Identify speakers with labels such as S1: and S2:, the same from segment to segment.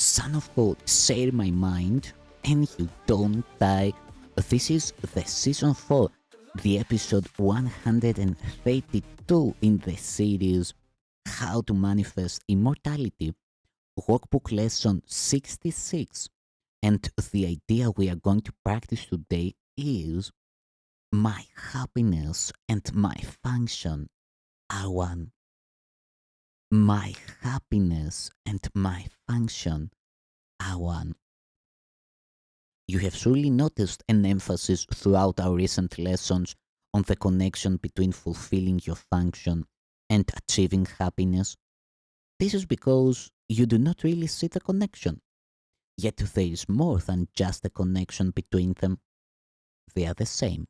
S1: Son of God, share my mind, and you don't die. This is the season 4, the episode 132 in the series How to Manifest Immortality, Workbook Lesson 66. And the idea we are going to practice today is my happiness and my function are one. My happiness and my function are one. You have surely noticed an emphasis throughout our recent lessons on the connection between fulfilling your function and achieving happiness. This is because you do not really see the connection. Yet there is more than just a connection between them. They are the same.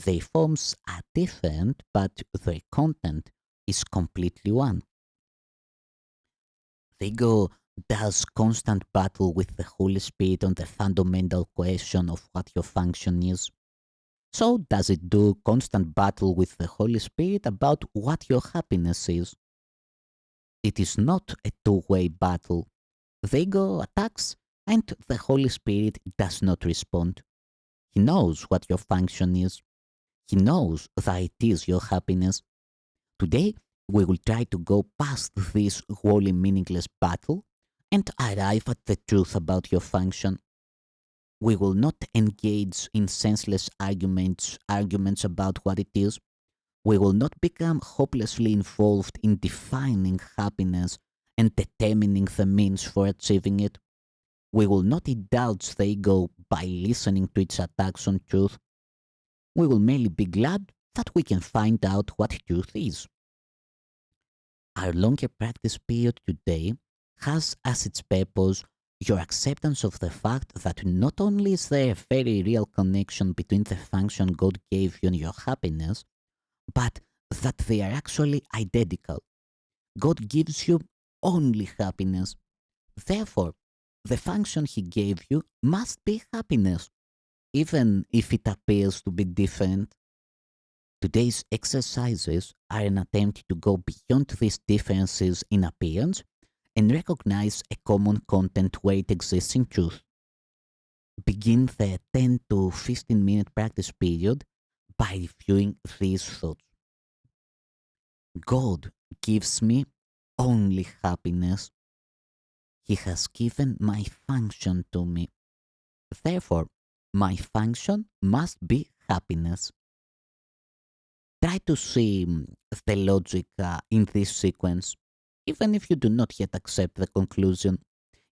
S1: Their forms are different, but their content is completely one. The ego does constant battle with the Holy Spirit on the fundamental question of what your function is. So does it do constant battle with the Holy Spirit about what your happiness is. It is not a two-way battle. The ego attacks and the Holy Spirit does not respond. He knows what your function is. He knows that it is your happiness. Today, we will try to go past this wholly meaningless battle and arrive at the truth about your function. We will not engage in senseless arguments about what it is. We will not become hopelessly involved in defining happiness and determining the means for achieving it. We will not indulge the ego by listening to its attacks on truth. We will merely be glad that we can find out what truth is. Our longer practice period today has as its purpose your acceptance of the fact that not only is there a very real connection between the function God gave you and your happiness, but that they are actually identical. God gives you only happiness. Therefore, the function He gave you must be happiness, even if it appears to be different. Today's exercises are an attempt to go beyond these differences in appearance and recognize a common content where it exists in truth. Begin the 10 to 15 minute practice period by reviewing these thoughts. God gives me only happiness. He has given my function to me. Therefore, my function must be happiness. Try to see the logic in this sequence, even if you do not yet accept the conclusion.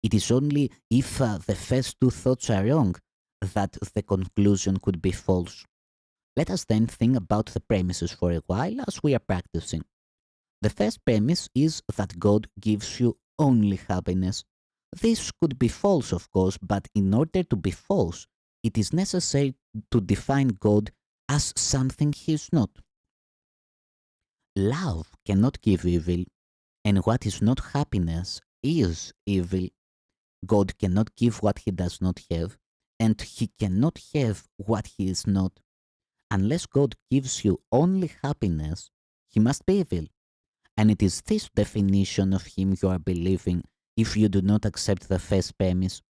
S1: It is only if the first two thoughts are wrong that the conclusion could be false. Let us then think about the premises for a while as we are practicing. The first premise is that God gives you only happiness. This could be false, of course, but in order to be false, it is necessary to define God as something He is not. Love cannot give evil, and what is not happiness is evil. God cannot give what He does not have, and He cannot have what He is not. Unless God gives you only happiness, He must be evil. And it is this definition of Him you are believing if you do not accept the first premise.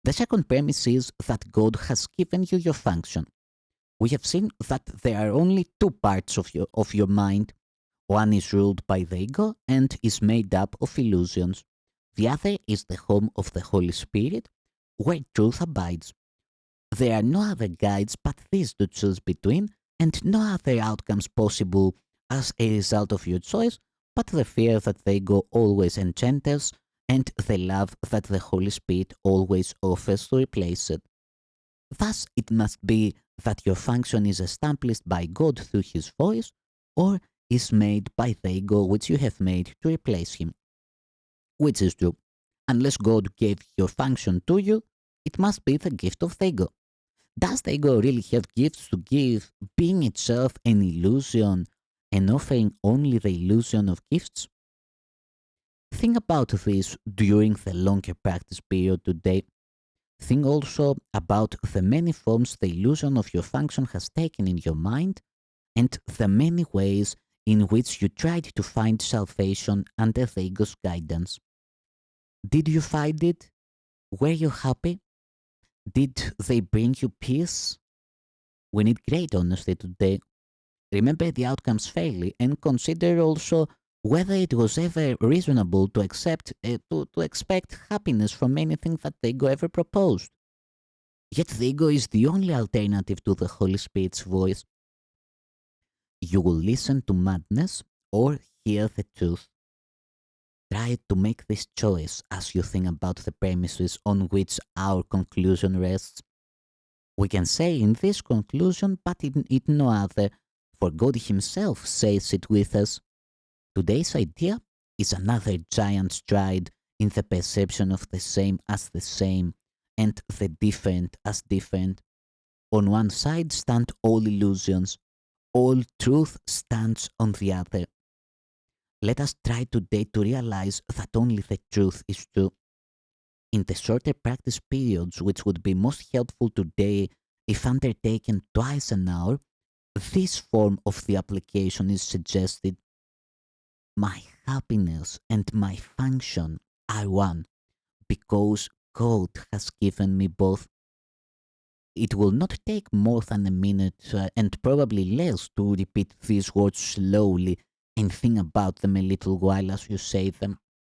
S1: The second premise is that God has given you your function. We have seen that there are only two parts of your mind. One is ruled by the ego and is made up of illusions. The other is the home of the Holy Spirit, where truth abides. There are no other guides but these to choose between, and no other outcomes possible as a result of your choice but the fear that the ego always enchants and the love that the Holy Spirit always offers to replace it. Thus, it must be that your function is established by God through His voice, or is made by the ego which you have made to replace Him. Which is true. Unless God gave your function to you, it must be the gift of the ego. Does the ego really have gifts to give, being itself an illusion and offering only the illusion of gifts? Think about this during the longer practice period today. Think also about the many forms the illusion of your function has taken in your mind and the many ways in which you tried to find salvation under the ego's guidance. Did you find it? Were you happy? Did they bring you peace? We need great honesty today. Remember the outcomes fairly and consider also whether it was ever reasonable to to expect happiness from anything that the ego ever proposed. Yet the ego is the only alternative to the Holy Spirit's voice. You will listen to madness or hear the truth. Try to make this choice as you think about the premises on which our conclusion rests. We can say in this conclusion, but in it no other, for God Himself says it with us. Today's idea is another giant stride in the perception of the same as the same and the different as different. On one side stand all illusions, all truth stands on the other. Let us try today to realize that only the truth is true. In the shorter practice periods, which would be most helpful today if undertaken twice an hour, this form of the application is suggested. My happiness and my function are one because God has given me both. It will not take more than a minute and probably less to repeat these words slowly and think about them a little while as you say them.